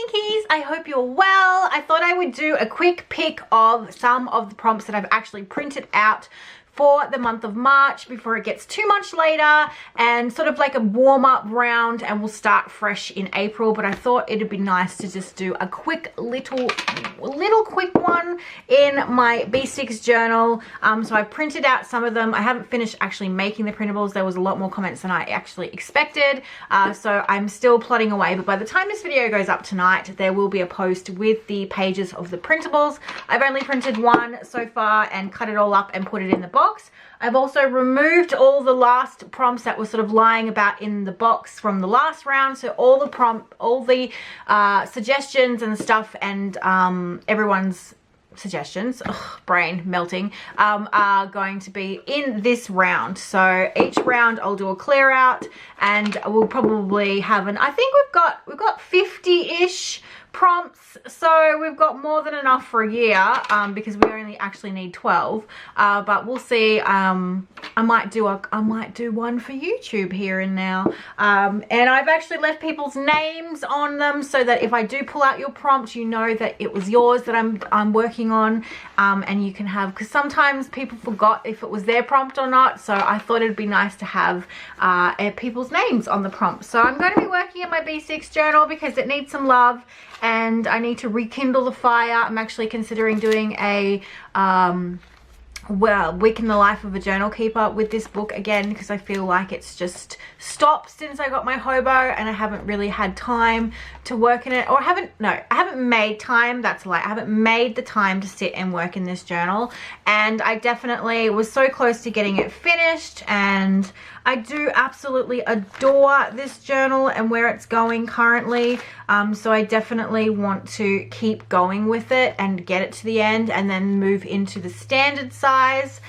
Pinkies, I hope you're well. I thought I would do a quick pick of some of the prompts that I've actually printed out for the month of March before it gets too much later, and sort of like a warm-up round, and we'll start fresh in April. But I thought it'd be nice to just do a quick little quick one in my B6 journal. So I printed out some of them. I haven't finished actually making the printables. There was a lot more comments than I actually expected, so I'm still plodding away. But by the time this video goes up tonight, there will be a post with the pages of the printables. I've only printed one so far and cut it all up and put it in the box. I've also removed all the last prompts that were sort of lying about in the box from the last round. So all the suggestions and stuff, and everyone's suggestions, brain melting, are going to be in this round. So each round I'll do a clear out, and we'll probably have I think we've got 50-ish prompts, so we've got more than enough for a year, because we only actually need 12, but we'll see. I might do one for YouTube here and now, and I've actually left people's names on them so that if I do pull out your prompt, you know that it was yours that I'm working on, and you can have, because sometimes people forgot if it was their prompt or not, so I thought it'd be nice to have people's names on the prompt. So I'm going to be working in my B6 journal because it needs some love, and I need to rekindle the fire. I'm actually considering doing a week in the life of a journal keeper with this book again, because I feel like it's just stopped since I got my hobo, and I haven't really had time to work in it, or I haven't made time. That's a lie. I haven't made the time to sit and work in this journal, and I definitely was so close to getting it finished, and I do absolutely adore this journal and where it's going currently. So I definitely want to keep going with it and get it to the end, and then move into the standard size.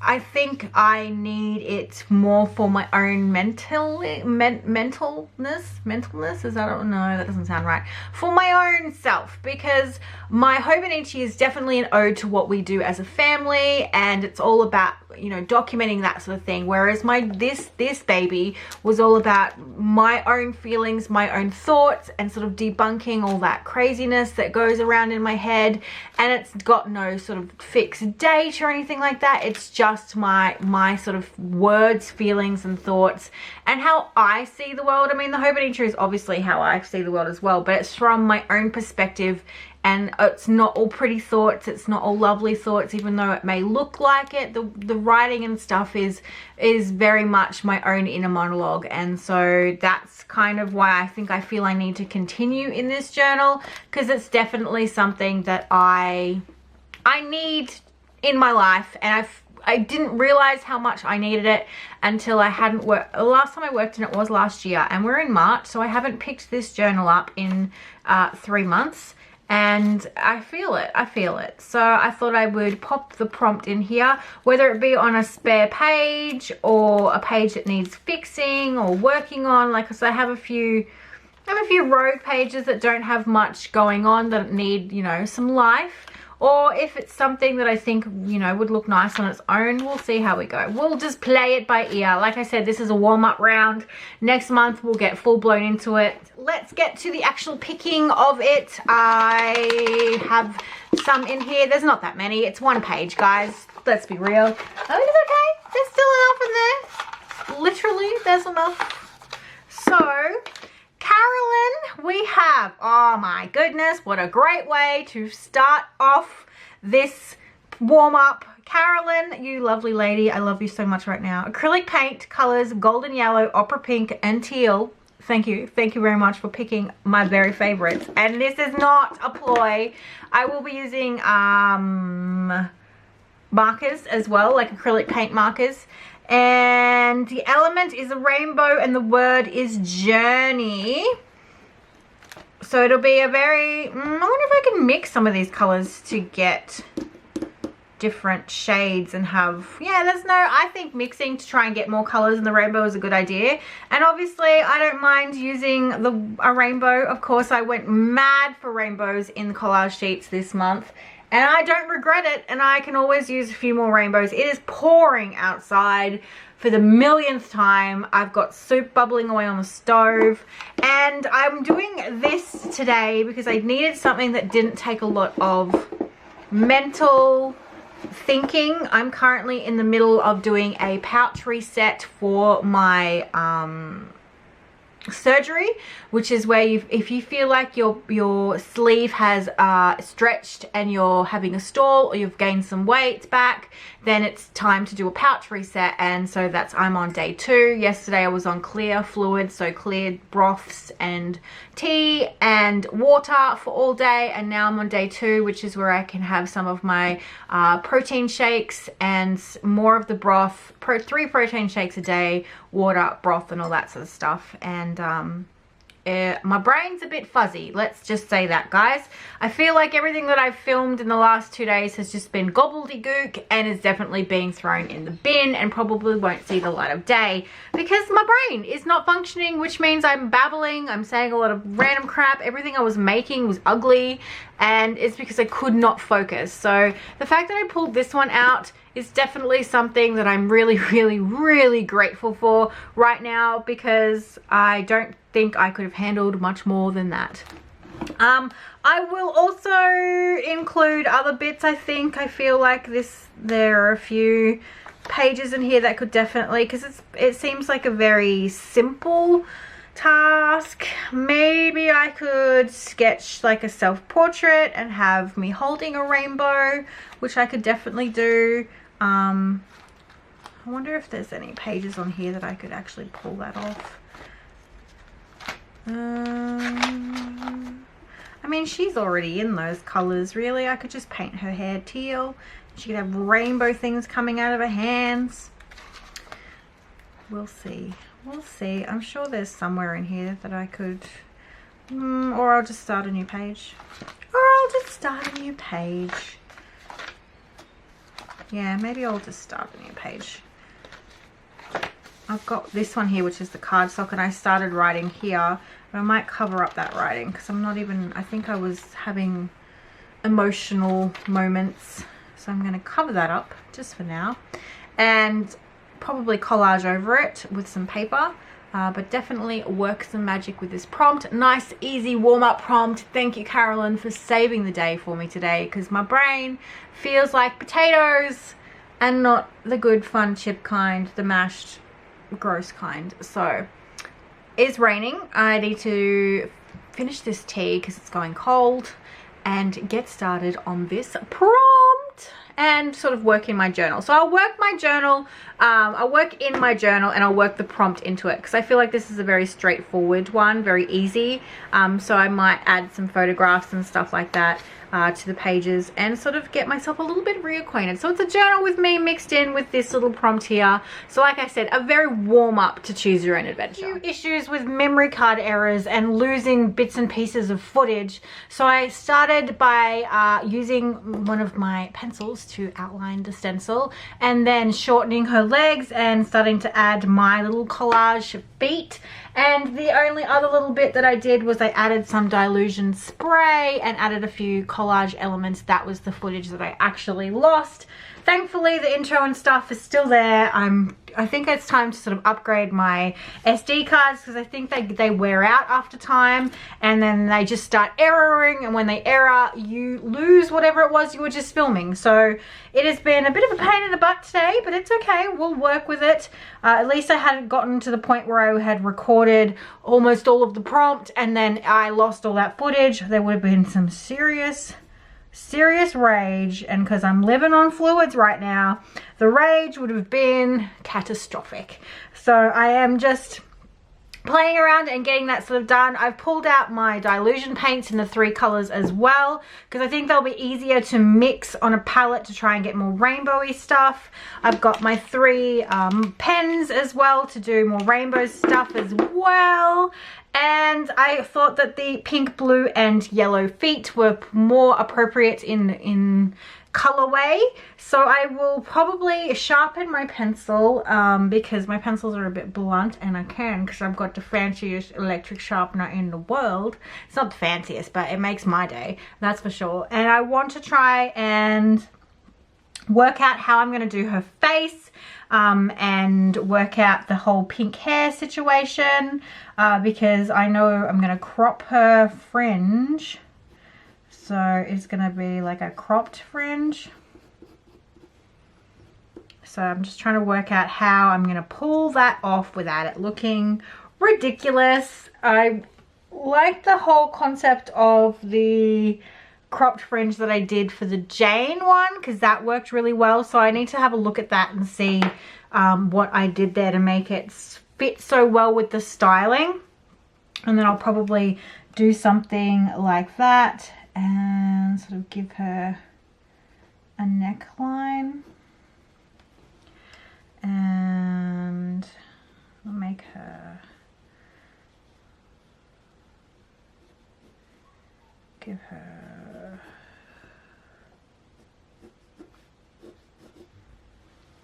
I think I need it more for my own mentalness. Is that, no, that doesn't sound right. For my own self, because my Hobonichi is definitely an ode to what we do as a family, and it's all about, you know, documenting that sort of thing. Whereas this baby was all about my own feelings, my own thoughts, and sort of debunking all that craziness that goes around in my head. And it's got no sort of fixed date or anything like that. It's just my sort of words, feelings, and thoughts, and how I see the world. I mean, the Hobonichi is obviously how I see the world as well, but it's from my own perspective. And it's not all pretty thoughts, it's not all lovely thoughts, even though it may look like it. The writing and stuff is very much my own inner monologue, and so that's kind of why I feel I need to continue in this journal, because it's definitely something that I need in my life, and I didn't realize how much I needed it until I hadn't worked. The last time I worked in it was last year, and we're in March, so I haven't picked this journal up in 3 months. And I feel it. So I thought I would pop the prompt in here, whether it be on a spare page or a page that needs fixing or working on. Like I said, I have a few rogue pages that don't have much going on, that need, you know, some life. Or if it's something that I think, you know, would look nice on its own, we'll see how we go. We'll just play it by ear. Like I said, this is a warm-up round. Next month, we'll get full-blown into it. Let's get to the actual picking of it. I have some in here. There's not that many. It's one page, guys. Let's be real. Oh, it's okay. There's still enough in there. Literally, there's enough. So, Carolyn, we have, oh my goodness, what a great way to start off this warm-up. Carolyn, you lovely lady, I love you so much right now. Acrylic paint colors, golden yellow, opera pink, and teal. Thank you very much for picking my very favorites. And this is not a ploy. I will be using markers as well, like acrylic paint markers. And the element is a rainbow, and the word is journey. So it'll be a very, I wonder if I can mix some of these colors to get different shades and have, I think mixing to try and get more colors in the rainbow is a good idea. And obviously I don't mind using a rainbow. Of course, I went mad for rainbows in the collage sheets this month. and I don't regret it, and I can always use a few more rainbows. It is pouring outside for the millionth time. I've got soup bubbling away on the stove, and I'm doing this today because I needed something that didn't take a lot of mental thinking. I'm currently in the middle of doing a pouch reset for my surgery, which is where if you feel like your sleeve has stretched and you're having a stall, or you've gained some weight back, then it's time to do a pouch reset. And so I'm on day 2. Yesterday I was on clear fluids, so cleared broths and tea and water for all day, and now I'm on day 2, which is where I can have some of my protein shakes and more of the broth, 3 protein shakes a day, water, broth, and all that sort of stuff. And my brain's a bit fuzzy, let's just say that, guys. I feel like everything that I've filmed in the last 2 days has just been gobbledygook and is definitely being thrown in the bin and probably won't see the light of day because my brain is not functioning, which means I'm babbling, I'm saying a lot of random crap. Everything I was making was ugly, and it's because I could not focus. So the fact that I pulled this one out is definitely something that I'm really, really, really grateful for right now, because I don't think I could have handled much more than that. I will also include other bits. I feel like there are a few pages in here that could definitely, because it seems like a very simple task. Maybe I could sketch like a self-portrait and have me holding a rainbow, which I could definitely do. I wonder if there's any pages on here that I could actually pull that off. I mean, she's already in those colors, really. I could just paint her hair teal. She could have rainbow things coming out of her hands. We'll see. We'll see. I'm sure there's somewhere in here that I could... or I'll just start a new page. Yeah, maybe I'll just start a new page. I've got this one here, which is the cardstock, and I started writing here, but I might cover up that writing because I'm not even... I think I was having emotional moments, so I'm going to cover that up just for now and probably collage over it with some paper. But definitely work some magic with this prompt. Nice, easy warm-up prompt. Thank you, Carolyn, for saving the day for me today, because my brain feels like potatoes and not the good, fun chip kind, the mashed, gross kind. So, it's raining. I need to finish this tea because it's going cold and get started on this prompt and sort of work in my journal. So I'll work my journal, I'll work in my journal, and I'll work the prompt into it, because I feel like this is a very straightforward one, very easy. So I might add some photographs and stuff like that to the pages and sort of get myself a little bit reacquainted. So it's a journal with me mixed in with this little prompt here. So like I said, a very warm up to choose your own adventure. Few issues with memory card errors and losing bits and pieces of footage. So I started by using one of my pencils to outline the stencil, and then shortening her legs and starting to add my little collage feet. And the only other little bit that I did was I added some dilution spray and added a few collage elements. That was the footage that I actually lost. Thankfully, the intro and stuff is still there. I think it's time to sort of upgrade my SD cards, because I think they wear out after time, and then they just start erroring, and when they error, you lose whatever it was you were just filming. So it has been a bit of a pain in the butt today, but it's okay. We'll work with it. At least I hadn't gotten to the point where I had recorded almost all of the prompt and then I lost all that footage. There would have been some serious rage, and because I'm living on fluids right now, the rage would have been catastrophic. So I am just playing around and getting that sort of done. I've pulled out my dilution paints in the 3 colors as well, because I think they'll be easier to mix on a palette to try and get more rainbowy stuff. I've got my 3 pens as well to do more rainbow stuff as well. And I thought that the pink, blue, and yellow feet were more appropriate in colorway. So I will probably sharpen my pencil because my pencils are a bit blunt, and I can because I've got the fanciest electric sharpener in the world. It's not the fanciest, but it makes my day, that's for sure. And I want to try and work out how I'm going to do her face and work out the whole pink hair situation because I know I'm going to crop her fringe. So it's going to be like a cropped fringe. So I'm just trying to work out how I'm going to pull that off without it looking ridiculous. I like the whole concept of the cropped fringe that I did for the Jane one because that worked really well. So I need to have a look at that and see what I did there to make it fit so well with the styling. And then I'll probably do something like that and sort of give her a neckline and make her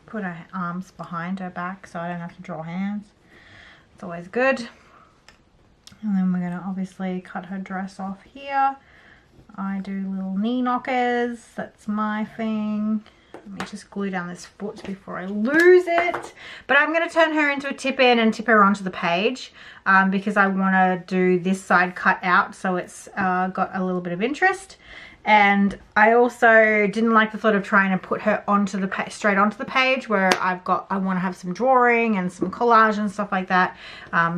put her arms behind her back so I don't have to draw hands. It's always good. And then we're going to obviously cut her dress off here. I do little knee knockers, that's my thing. Let me just glue down this foot before I lose it. But I'm going to turn her into a tip-in and tip her onto the page because I want to do this side cut out so it's got a little bit of interest. And I also didn't like the thought of trying to put her onto the straight onto the page where I want to have some drawing and some collage and stuff like that.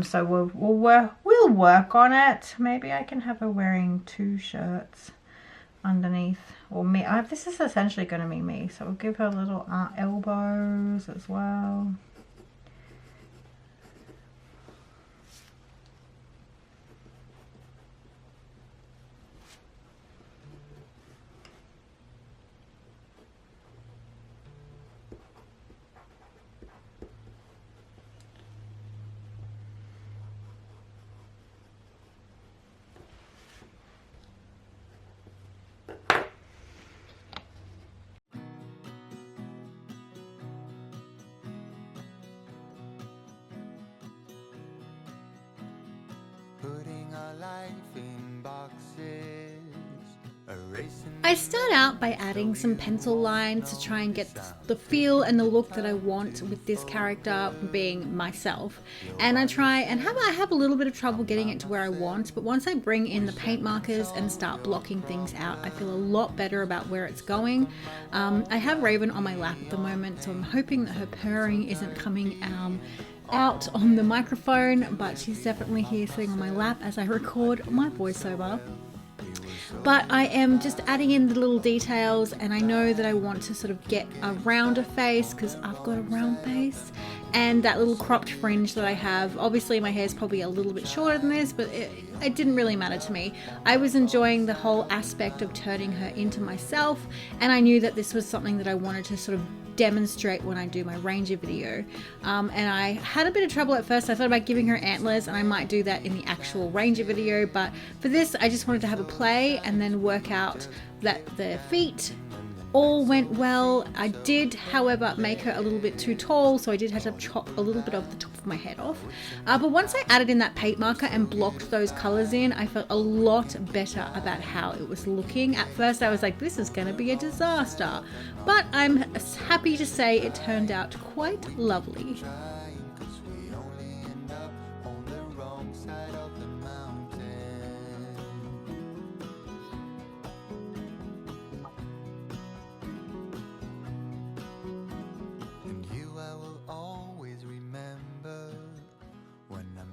So we'll work on it. Maybe I can have her wearing 2 shirts underneath, or me. This is essentially going to be me, so we'll give her little elbows as well. Putting our life in boxes, erasing. I start out by adding some pencil lines to try and get the feel and the look that I want with this character being myself. And I have a little bit of trouble getting it to where I want, but once I bring in the paint markers and start blocking things out, I feel a lot better about where it's going. I have Raven on my lap at the moment, so I'm hoping that her purring isn't coming out on the microphone, but she's definitely here sitting on my lap as I record my voiceover. But I am just adding in the little details, and I know that I want to sort of get a rounder face because I've got a round face, and that little cropped fringe that I have. Obviously my hair is probably a little bit shorter than this, but it didn't really matter to me. I was enjoying the whole aspect of turning her into myself, and I knew that this was something that I wanted to sort of demonstrate when I do my Ranger video. And I had a bit of trouble at first. I thought about giving her antlers, and I might do that in the actual Ranger video, but for this I just wanted to have a play and then work out that the feet all went well. I did, however, make her a little bit too tall, so I did have to chop a little bit of the top of my head off. But once I added in that paint marker and blocked those colors in, I felt a lot better about how it was looking. At first I was like, this is going to be a disaster, but I'm happy to say it turned out quite lovely.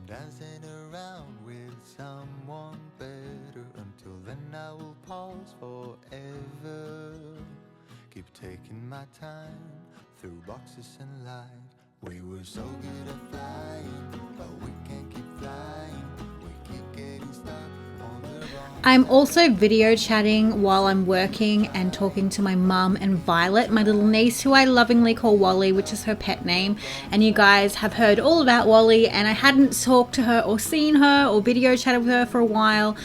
Dancing around with someone better. Until then I will pause forever. Keep taking my time through boxes and light. We were so good at flying, but we can't keep flying. We keep getting stuck on the wrong. I'm also video chatting while I'm working and talking to my mum and Violet, my little niece, who I lovingly call Wally, which is her pet name. And you guys have heard all about Wally, and I hadn't talked to her or seen her or video chatted with her for a while.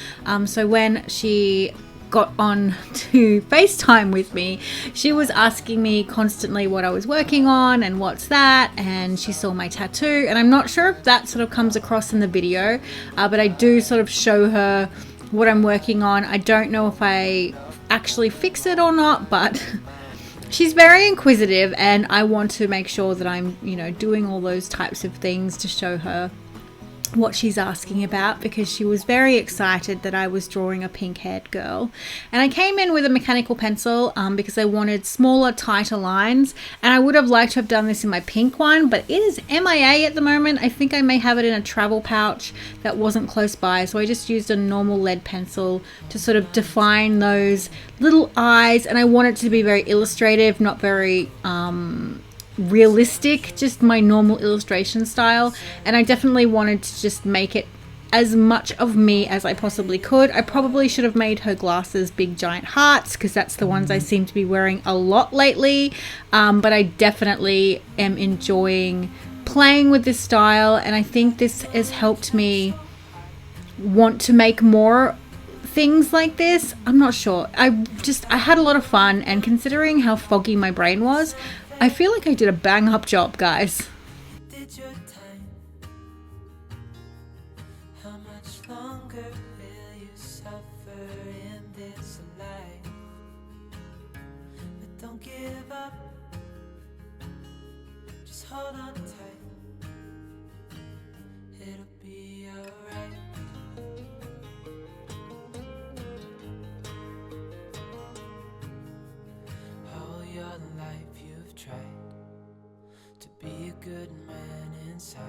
So when she got on to FaceTime with me, she was asking me constantly what I was working on and what's that, and she saw my tattoo, and I'm not sure if that sort of comes across in the video, but I do sort of show her what I'm working on. I don't know if I actually fix it or not, but she's very inquisitive, and I want to make sure that I'm, you know, doing all those types of things to show her what she's asking about, because she was very excited that I was drawing a pink-haired girl. And I came in with a mechanical pencil because I wanted smaller, tighter lines, and I would have liked to have done this in my pink one, but it is MIA at the moment. I think I may have it in a travel pouch that wasn't close by, so I just used a normal lead pencil to sort of define those little eyes, and I want it to be very illustrative, not very realistic, just my normal illustration style. And I definitely wanted to just make it as much of me as I possibly could. I probably should have made her glasses big giant hearts, because that's the ones I seem to be wearing a lot lately, but I definitely am enjoying playing with this style, and I think this has helped me want to make more things like this. I'm not sure, I had a lot of fun, and considering how foggy my brain was, I feel like I did a bang up job, guys. Did your time? How much longer will you suffer in this life? But don't give up. Just hold on tight. It'll be alright. All your life you've tried to be a good man inside.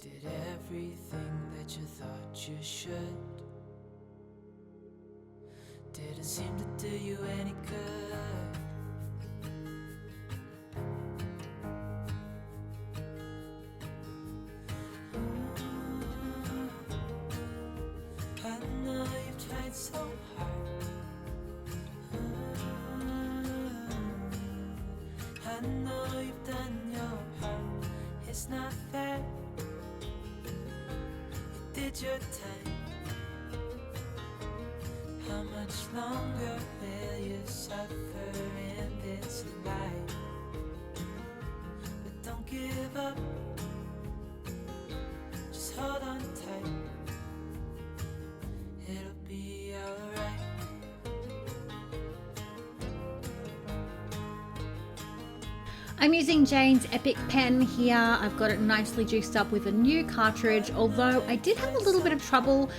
Did everything that you thought you should. Didn't seem to do you any good. I know you've tried so hard. I know you've done your part. It's not fair. You did your time. How much longer will you suffer in this life? But don't give up. Just hold on tight. It'll be alright. I'm using Jane's Epic pen here. I've got it nicely juiced up with a new cartridge, although I did have a little bit of trouble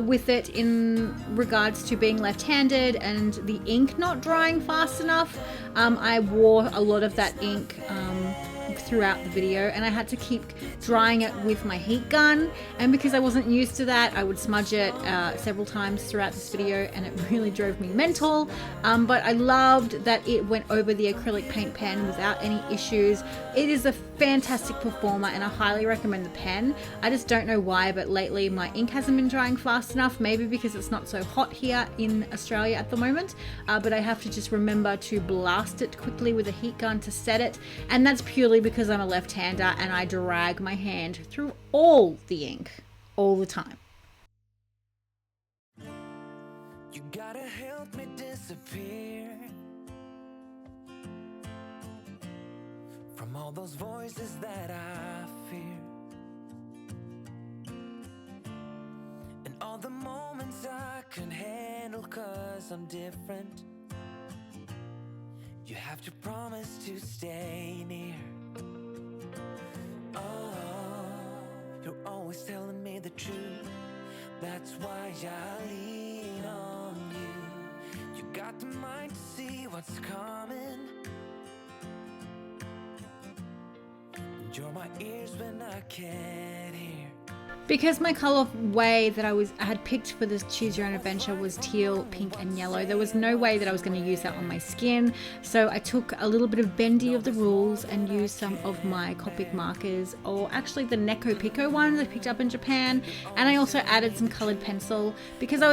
with it in regards to being left-handed and the ink not drying fast enough. I wore a lot of that ink throughout the video, and I had to keep drying it with my heat gun, and because I wasn't used to that, I would smudge it several times throughout this video, and it really drove me mental. But I loved that it went over the acrylic paint pen without any issues. It is a fantastic performer, and I highly recommend the pen. I just don't know why, but lately my ink hasn't been drying fast enough, maybe because it's not so hot here in Australia at the moment, but I have to just remember to blast it quickly with a heat gun to set it, and that's purely because I'm a left-hander and I drag my hand through all the ink all the time. You gotta help me disappear from all those voices that I fear, and all the moments I can handle 'cause I'm different. You have to promise to stay near. Oh, you're always telling me the truth. That's why I lean on you. You got the mind to see what's coming, and you're my ears when I can't hear. Because my colorway that I had picked for this Choose Your Own Adventure was teal, pink and yellow, there was no way that I was going to use that on my skin. So I took a little bit of bendy of the rules and used some of my Copic markers, or actually the Neko Pico ones I picked up in Japan. And I also added some colored pencil because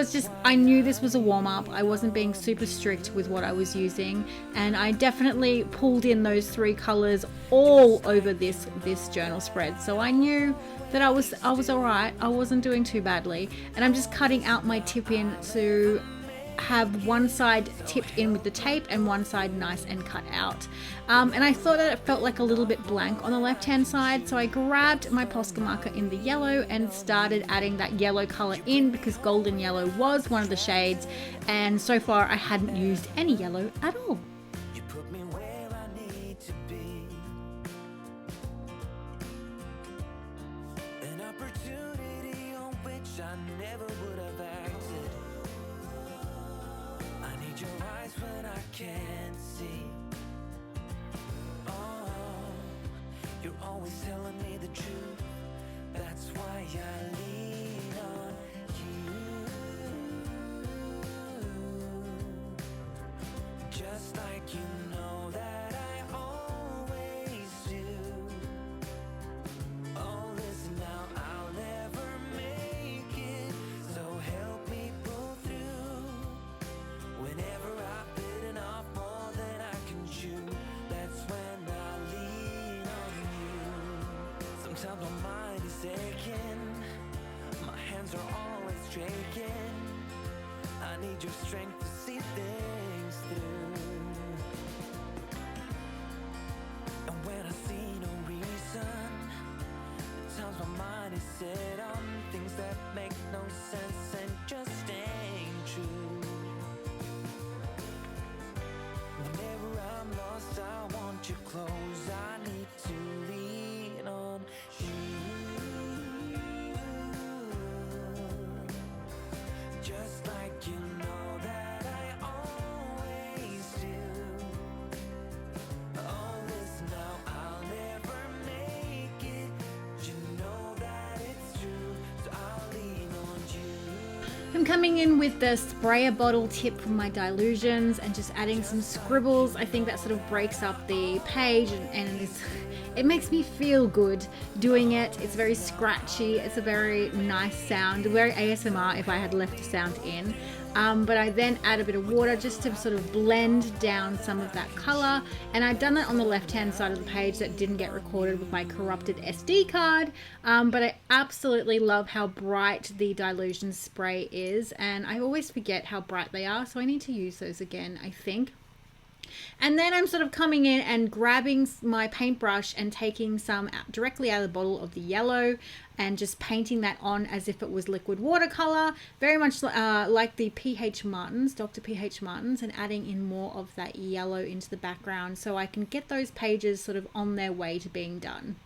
I knew this was a warm-up. I wasn't being super strict with what I was using. And I definitely pulled in those three colors all over this journal spread. So I knew that I was alright. I wasn't doing too badly, and I'm just cutting out my tip in to have one side tipped in with the tape and one side nice and cut out. And I thought that it felt like a little bit blank on the left hand side, so I grabbed my Posca marker in the yellow and started adding that yellow color in, because golden yellow was one of the shades, and so far I hadn't used any yellow at all. You put me where I need to be. An opportunity on which I never would have acted. I need your eyes when I can't see. Oh, you're always telling me the truth. That's why I lean on you. Just like you know that I always do. Oh, listen now, I'll never make it, so help me pull through. Whenever I've bitten off more than I can chew, that's when I lean on you. Sometimes my mind is aching, my hands are always shaking. I need your strength to see things through. And when I see no reason, at times my mind is set on things that make no sense and just ain't true. Whenever I'm lost, I want you close. I need to lean on you. Just like you know that I always do. Oh, listen now, I'll never make it. You know that it's true, so I'll lean on you. I'm coming in with the sprayer bottle tip from my Dilutions and just adding some scribbles. I think that sort of breaks up the page and it makes me feel good doing it. It's very scratchy. It's a very nice sound, very ASMR if I had left a sound in. But I then add a bit of water just to sort of blend down some of that color. And I've done that on the left-hand side of the page that didn't get recorded with my corrupted SD card. But I absolutely love how bright the Dilution spray is. And I always forget how bright they are, so I need to use those again, I think. And then I'm sort of coming in and grabbing my paintbrush and taking some directly out of the bottle of the yellow and just painting that on as if it was liquid watercolor, very much like the PH Martins, Dr. PH Martins, and adding in more of that yellow into the background so I can get those pages sort of on their way to being done.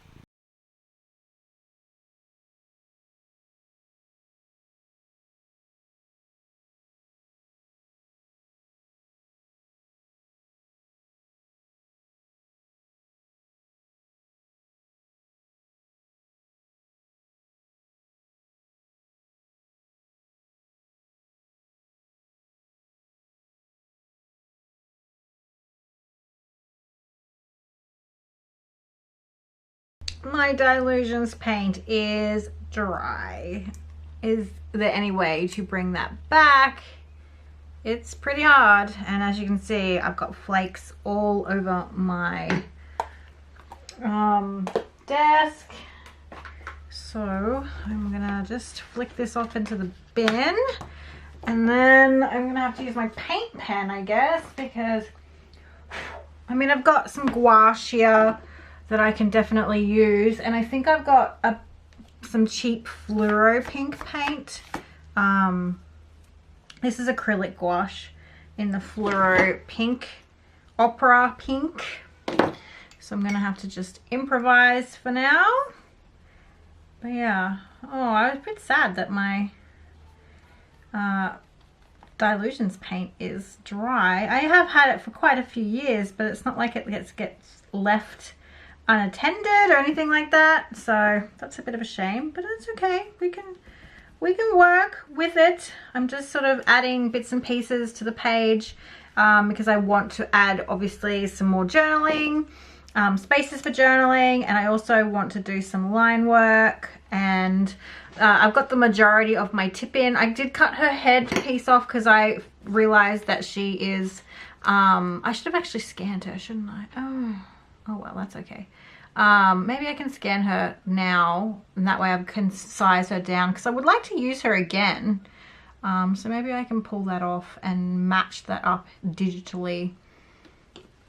My Dilutions paint is dry. Is there any way to bring that back? It's pretty hard, and as you can see, I've got flakes all over my desk. So I'm gonna just flick this off into the bin, and then I'm gonna have to use my paint pen, I guess, because I mean, I've got some gouache here that I can definitely use, and I think I've got some cheap fluoro pink paint. This is acrylic gouache in the fluoro pink, opera pink. So I'm gonna have to just improvise for now. But yeah, oh, I was a bit sad that my Dilutions paint is dry. I have had it for quite a few years, but it's not like it gets left unattended or anything like that, so that's a bit of a shame, but it's okay. We can work with it. I'm just sort of adding bits and pieces to the page because I want to add obviously some more journaling, spaces for journaling, and I also want to do some line work, and I've got the majority of my tip in. I did cut her head piece off because I realized that she is I should have actually scanned her, shouldn't I? Oh well, that's okay. Maybe I can scan her now, and that way I can size her down, because I would like to use her again. So maybe I can pull that off and match that up digitally,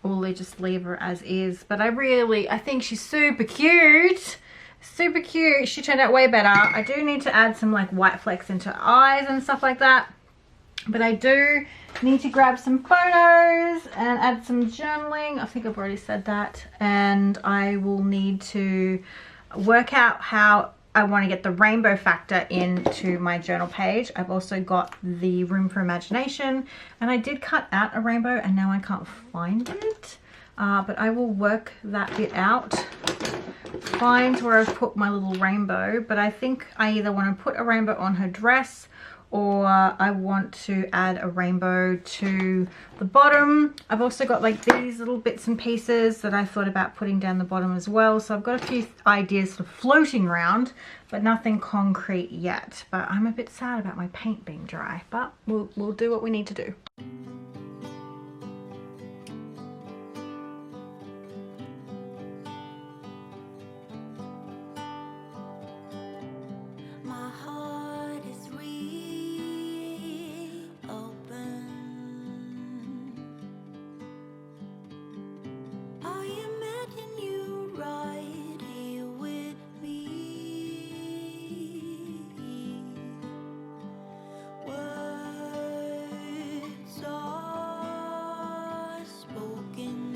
or just leave her as is. But I think she's super cute. Super cute. She turned out way better. I do need to add some like white flecks into her eyes and stuff like that. But I do need to grab some photos and add some journaling. I think I've already said that. And I will need to work out how I want to get the rainbow factor into my journal page. I've also got the room for imagination, and I did cut out a rainbow and now I can't find it. But I will work that bit out, find where I've put my little rainbow. But I think I either want to put a rainbow on her dress, or I want to add a rainbow to the bottom. I've also got like these little bits and pieces that I thought about putting down the bottom as well. So I've got a few ideas sort of floating around, but nothing concrete yet. But I'm a bit sad about my paint being dry, but we'll do what we need to do. My heart is reopened. I imagine you right here with me. Words are spoken.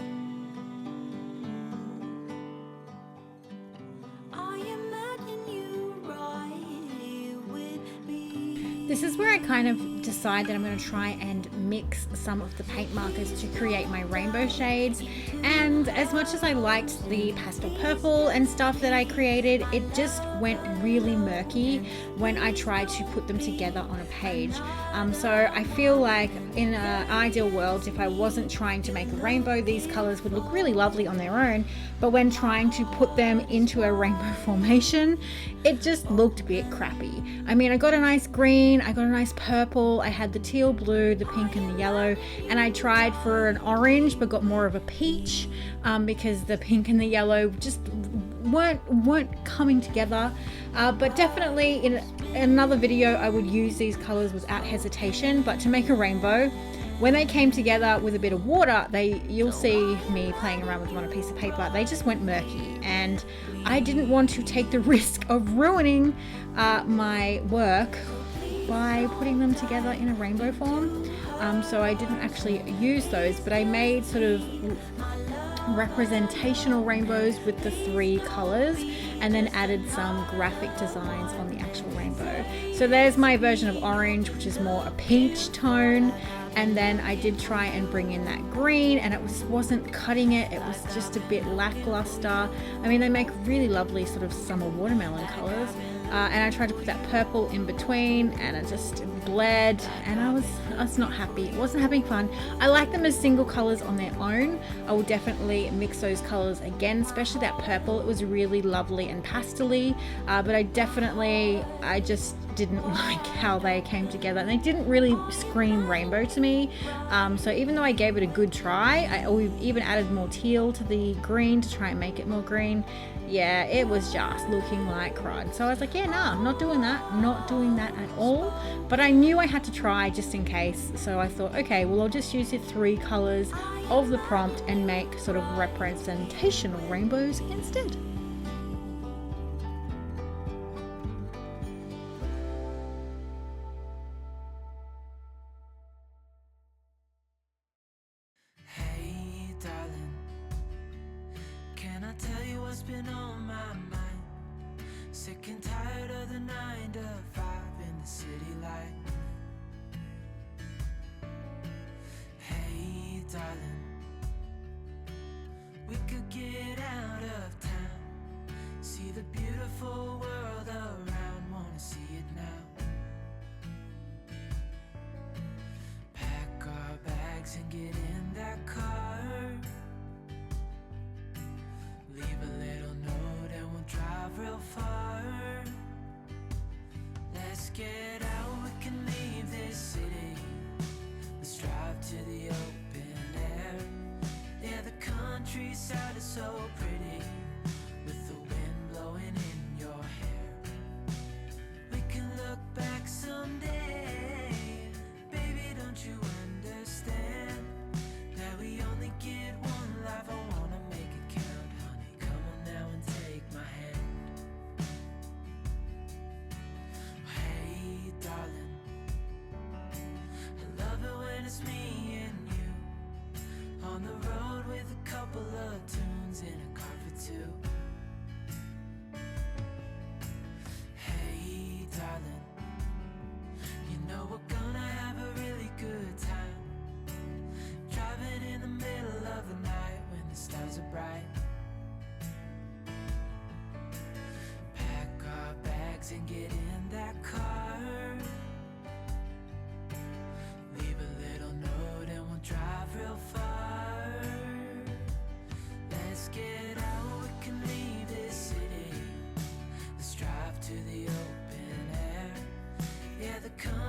I imagine you right here with me. This is where I kind of decide that I'm going to try and mix some of the paint markers to create my rainbow shades. And as much as I liked the pastel purple and stuff that I created, it just went really murky when I tried to put them together on a page. So I feel like in an ideal world, if I wasn't trying to make a rainbow, these colors would look really lovely on their own. But when trying to put them into a rainbow formation, it just looked a bit crappy. I mean, I got a nice green, I got a nice purple, I had the teal blue, the pink and the yellow, and I tried for an orange but got more of a peach because the pink and the yellow just weren't coming together. But definitely in another video I would use these colors without hesitation. But to make a rainbow, when they came together with a bit of water, you'll see me playing around with them on a piece of paper, they just went murky, and I didn't want to take the risk of ruining my work by putting them together in a rainbow form. So I didn't actually use those, but I made sort of representational rainbows with the 3 colors, and then added some graphic designs on the actual rainbow. So there's my version of orange, which is more a peach tone. And then I did try and bring in that green, and it wasn't cutting it. It was just a bit lackluster. I mean, they make really lovely sort of summer watermelon colors. And I tried to put that purple in between, and it just bled, and I was not happy. It wasn't having fun. I like them as single colors on their own. I will definitely mix those colors again, especially that purple. It was really lovely and pastel-y, but I just didn't like how they came together, and they didn't really scream rainbow to me. So even though I gave it a good try, I even added more teal to the green to try and make it more green. Yeah, it was just looking like crud. So I was like, yeah, nah, not doing that at all. But I knew I had to try just in case. So I thought, okay, well, I'll just use the 3 colors of the prompt and make sort of representational rainbows instead. Hey, darling, can I tell you what's been on my mind? Sick and tired of the 9 to 5 in the city life. Hey, darling, we could get out of town, see the beautiful world around, wanna see it now. Pack our bags and get in that car, leave a little note and we'll drive real far. Let's get out, we can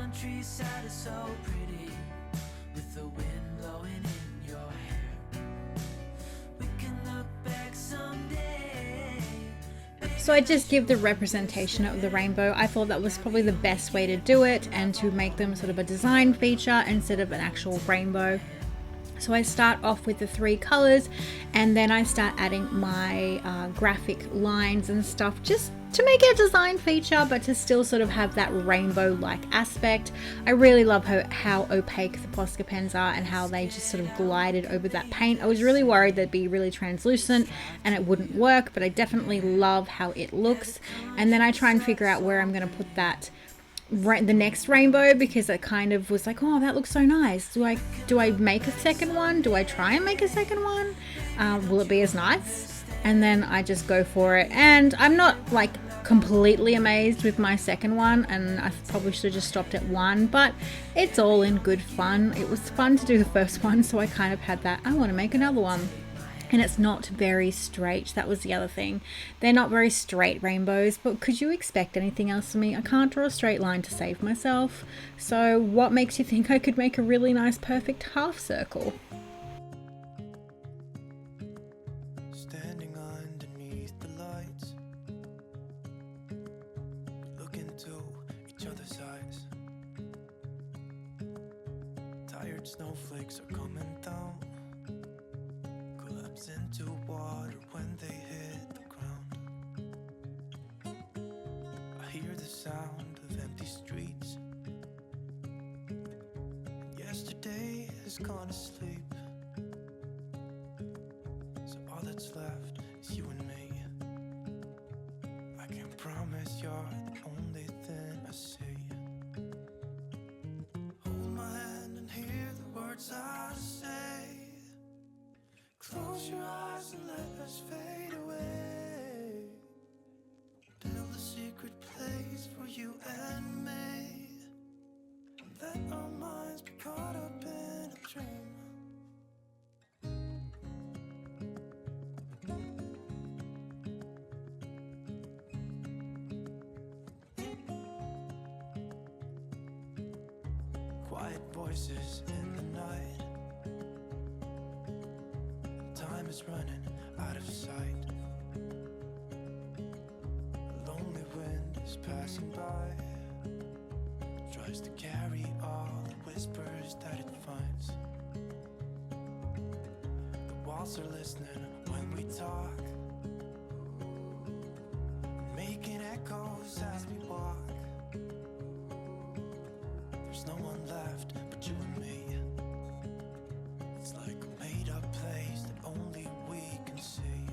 countryside is so pretty, with the wind blowing in your hair. We can look back someday. So I just give the representation of the rainbow. I thought that was probably the best way to do it, and to make them sort of a design feature instead of an actual rainbow. So I start off with the 3 colors, and then I start adding my graphic lines and stuff, just to make it a design feature, but to still sort of have that rainbow-like aspect. I really love how opaque the Posca pens are and how they just sort of glided over that paint. I was really worried they'd be really translucent and it wouldn't work, but I definitely love how it looks. And then I try and figure out where I'm going to put that the next rainbow, because I kind of was like, oh, that looks so nice. Do I make a second one? Do I try and make a second one? Will it be as nice? And then I just go for it, and I'm not like completely amazed with my second one, and I probably should have just stopped at 1, but it's all in good fun. It was fun to do the first one, so I kind of had that, I want to make another one. And it's not very straight. That was the other thing. They're not very straight rainbows, but could you expect anything else from me? I can't draw a straight line to save myself. So what makes you think I could make a really nice perfect half circle? Standing underneath the lights, look into each other's eyes. Tired snowflakes are coming down, collapse into water when they hit the ground. I hear the sound of empty streets. Yesterday has gone to sleep, so all that's left is you and me. I can promise you're the only thing I see. Hold my hand and hear the words I say. Close your eyes and let us fade away. Build a secret place for you and me. Let our minds be caught up in a dream. Quiet voices in the night. Time is running out of sight. A lonely wind is passing by, tries to carry all the whispers that it finds. The walls are listening when we talk, making echoes as we walk. There's no one left but you and me. It's like a made-up place that only we can see.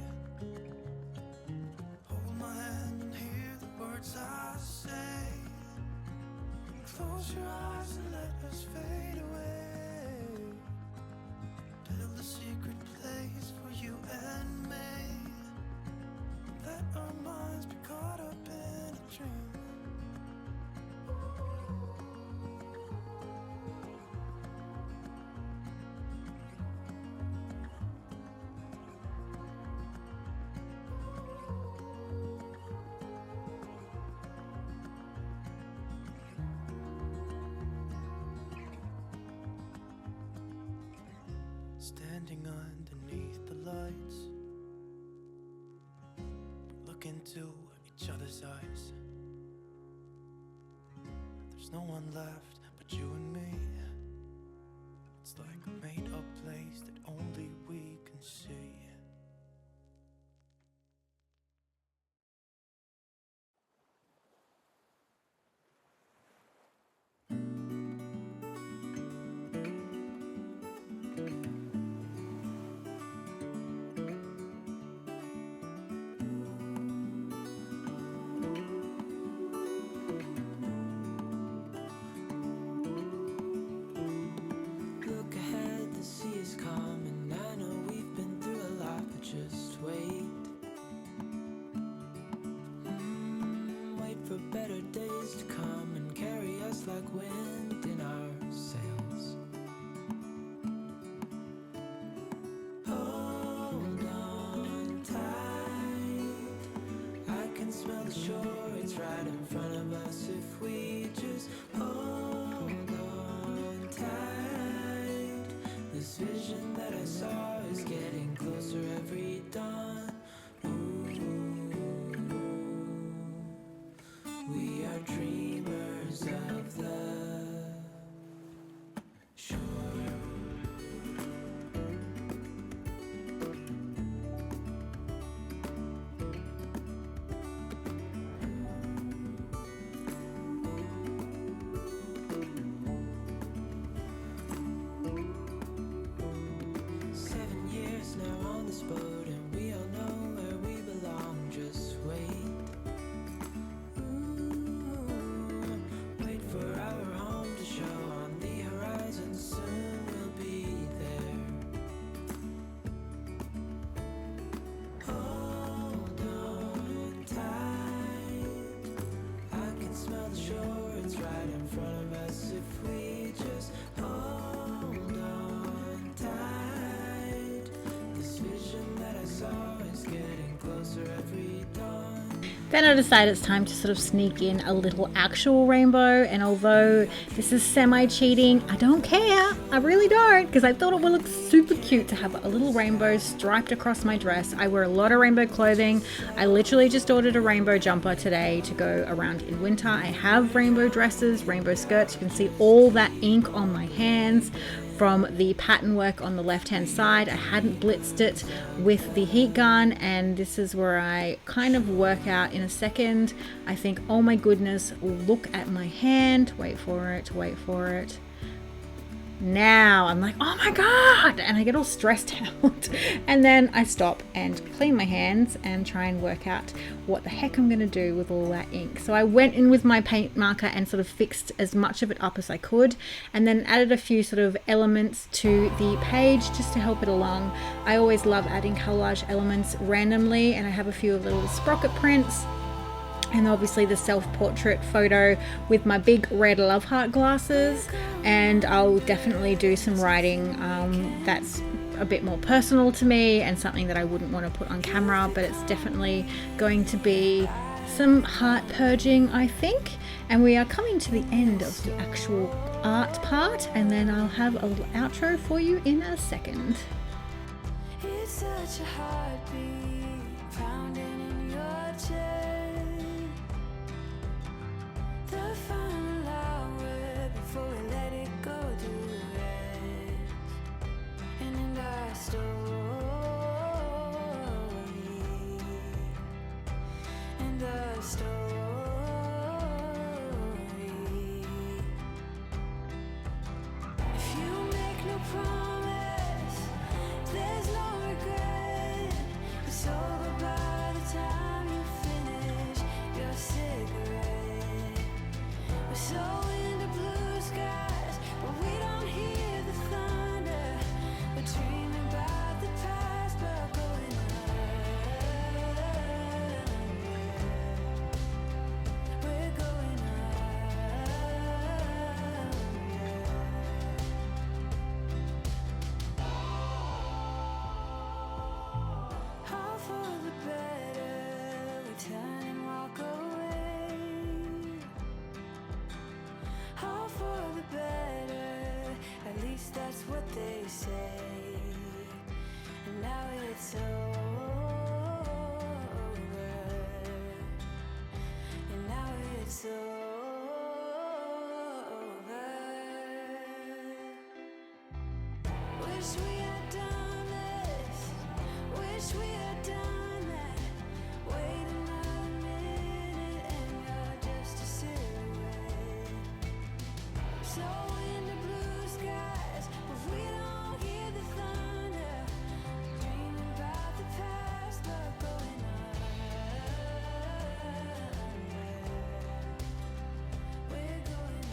Hold my hand and hear the words I say. Close your eyes and let us fade away. Build a secret place for you and me. Let our minds be caught up in a dream. Standing underneath the lights, look into each other's eyes. There's no one left but you and me. It's like a made-up place that only we can see. Look ahead, the sea is calm, and I know we've been through a lot, but just wait. Wait for better days to come and carry us like wind in our sails. Hold on tight, I can smell the shore, it's right in front of us if we just hold vision that I saw is getting closer every dawn. We are dreamers of the shore. Now on this boat, and we all know where we belong. Just wait. Wait for our home to show on the horizon. Soon we'll be there. Hold on tight. I can smell the shore. It's right in front of us if we just hold on tight. Vision that I saw is getting closer every dawn. Then I decided it's time to sort of sneak in a little actual rainbow, and although this is semi-cheating, I don't care. I really don't, because I thought it would look super cute to have a little rainbow striped across my dress. I wear a lot of rainbow clothing. I literally just ordered a rainbow jumper today to go around in winter. I have rainbow dresses, rainbow skirts. You can see all that ink on my hands from the pattern work on the left hand side. I hadn't blitzed it with the heat gun, and this is where I kind of work out in a second. I think, oh my goodness, look at my hand. Wait for it. Now I'm like, oh my god, and I get all stressed out, and then I stop and clean my hands and try and work out what the heck I'm gonna do with all that ink. So I went in with my paint marker and sort of fixed as much of it up as I could, and then added a few sort of elements to the page just to help it along. I always love adding collage elements randomly, and I have a few little sprocket prints, and obviously the self-portrait photo with my big red love heart glasses. And I'll definitely do some writing that's a bit more personal to me and something that I wouldn't want to put on camera, but it's definitely going to be some heart purging, I think. And we are coming to the end of the actual art part, and then I'll have a little outro for you in a second. It's such a heartbeat pounding in your chest. The final hour before we let it go to rest. And in our story, in the story, if you make no promise, there's no regret. It's over by the time you finish your cigarette. We're so into blue skies, but we don't hear the thunder. We're dreaming about the past, but going under. We're going under. All for the better, we turn and walk away. All for the better, at least that's what they say. And now it's over, and now it's over. Wish we had done this, wish we had done that. Wait another minute and you're just a silhouette. So into blue skies, but we don't hear the thunder. Dreaming about the past, but going under. We're going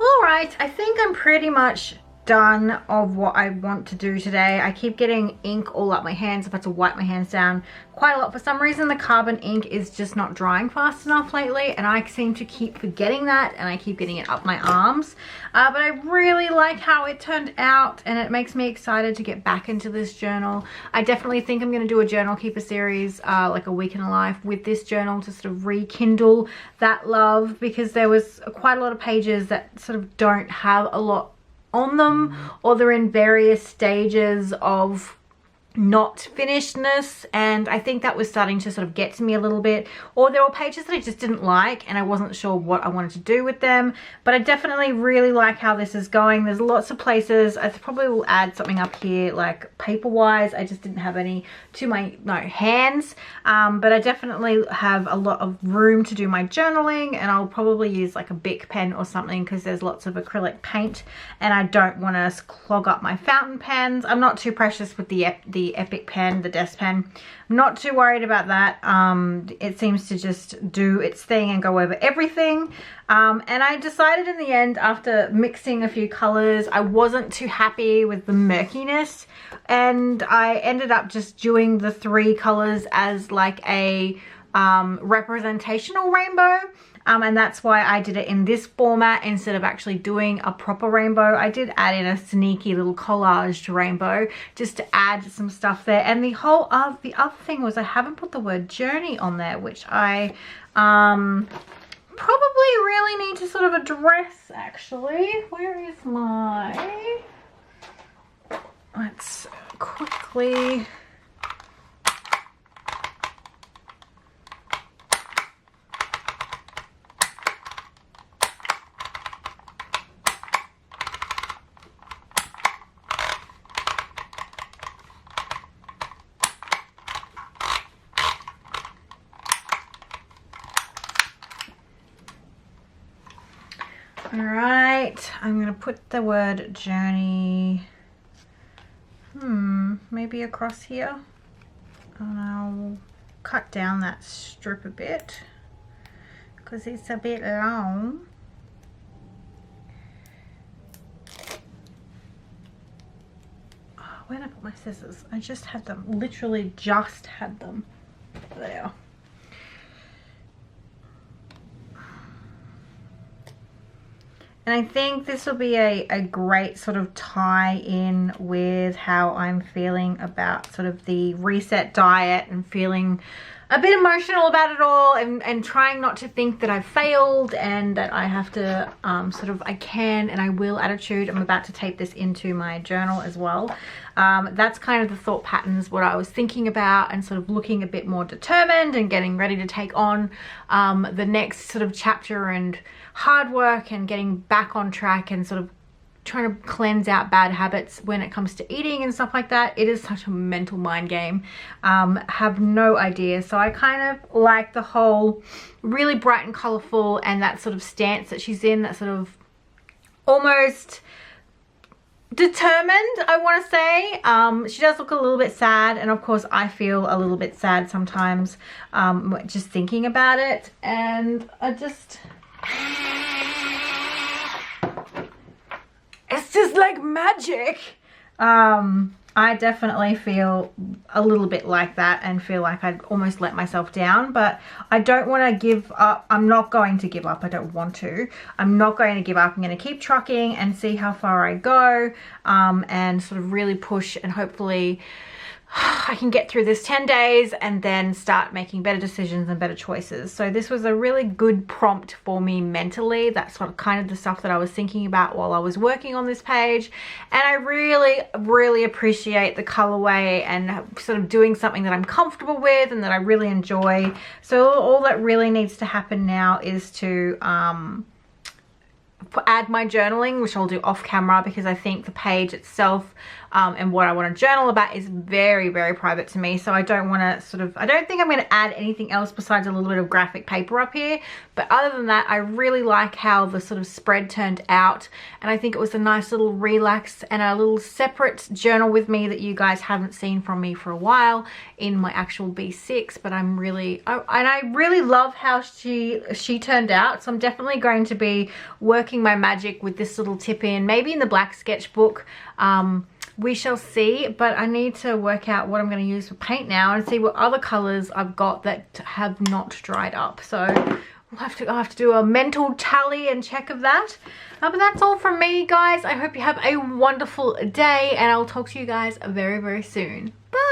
Alright, I think I'm pretty much done of what I want to do today. I keep getting ink all up my hands. I've had to wipe my hands down quite a lot. For some reason the carbon ink is just not drying fast enough lately, and I seem to keep forgetting that, and I keep getting it up my arms. But I really like how it turned out, and it makes me excited to get back into this journal. I definitely think I'm going to do a journal keeper series, like a week in a life with this journal, to sort of rekindle that love, because there was quite a lot of pages that sort of don't have a lot on them, or they're in various stages of not finishedness, and I think that was starting to sort of get to me a little bit. Or there were pages that I just didn't like and I wasn't sure what I wanted to do with them. But I definitely really like how this is going. There's lots of places. I probably will add something up here like paper wise. I just didn't have any to my hands, but I definitely have a lot of room to do my journaling, and I'll probably use like a Bic pen or something because there's lots of acrylic paint and I don't want to clog up my fountain pens. I'm not too precious with the Epic pen, the desk pen. I'm not too worried about that. It seems to just do its thing and go over everything. And I decided in the end, after mixing a few colors, I wasn't too happy with the murkiness, and I ended up just doing the 3 colors as like a representational rainbow. And that's why I did it in this format instead of actually doing a proper rainbow. I did add in a sneaky little collaged rainbow just to add some stuff there. And the other thing was I haven't put the word journey on there, which I probably really need to sort of address actually. Where is my... Let's quickly... Alright, I'm going to put the word journey, maybe across here, and I'll cut down that strip a bit because it's a bit long. Oh, where did I put my scissors? I just had them, literally just had them there. And I think this will be a great sort of tie in with how I'm feeling about sort of the reset diet, and feeling a bit emotional about it all, and trying not to think that I've failed and that I have to sort of I can and I will attitude. I'm about to tape this into my journal as well. That's kind of the thought patterns, what I was thinking about, and sort of looking a bit more determined and getting ready to take on the next sort of chapter and hard work, and getting back on track and sort of trying to cleanse out bad habits when it comes to eating and stuff like that. It is such a mental mind game. Have no idea. So I kind of like the whole really bright and colorful, and that sort of stance that she's in, that sort of almost determined, I want to say. She does look a little bit sad, and of course I feel a little bit sad sometimes just thinking about it, and I just... It's just like magic. I definitely feel a little bit like that, and feel like I'd almost let myself down, but I don't want to give up. I'm not going to give up. I don't want to. I'm not going to give up. I'm going to keep trucking and see how far I go, and sort of really push, and hopefully I can get through this 10 days and then start making better decisions and better choices. So this was a really good prompt for me mentally. That's what kind of the stuff that I was thinking about while I was working on this page. And I really appreciate the colorway and sort of doing something that I'm comfortable with and that I really enjoy. So all that really needs to happen now is to add my journaling, which I'll do off camera, because I think the page itself and what I want to journal about is very, very private to me. So I don't want to sort of, I don't think I'm going to add anything else besides a little bit of graphic paper up here. But other than that, I really like how the sort of spread turned out. And I think it was a nice little relax and a little separate journal with me that you guys haven't seen from me for a while in my actual B6. But I'm really, and I really love how she turned out. So I'm definitely going to be working my magic with this little tip in, maybe in the black sketchbook. We shall see, but I need to work out what I'm going to use for paint now and see what other colors I've got that have not dried up. So I'll have to do a mental tally and check of that. But that's all from me, guys. I hope you have a wonderful day, and I'll talk to you guys very, very soon. Bye!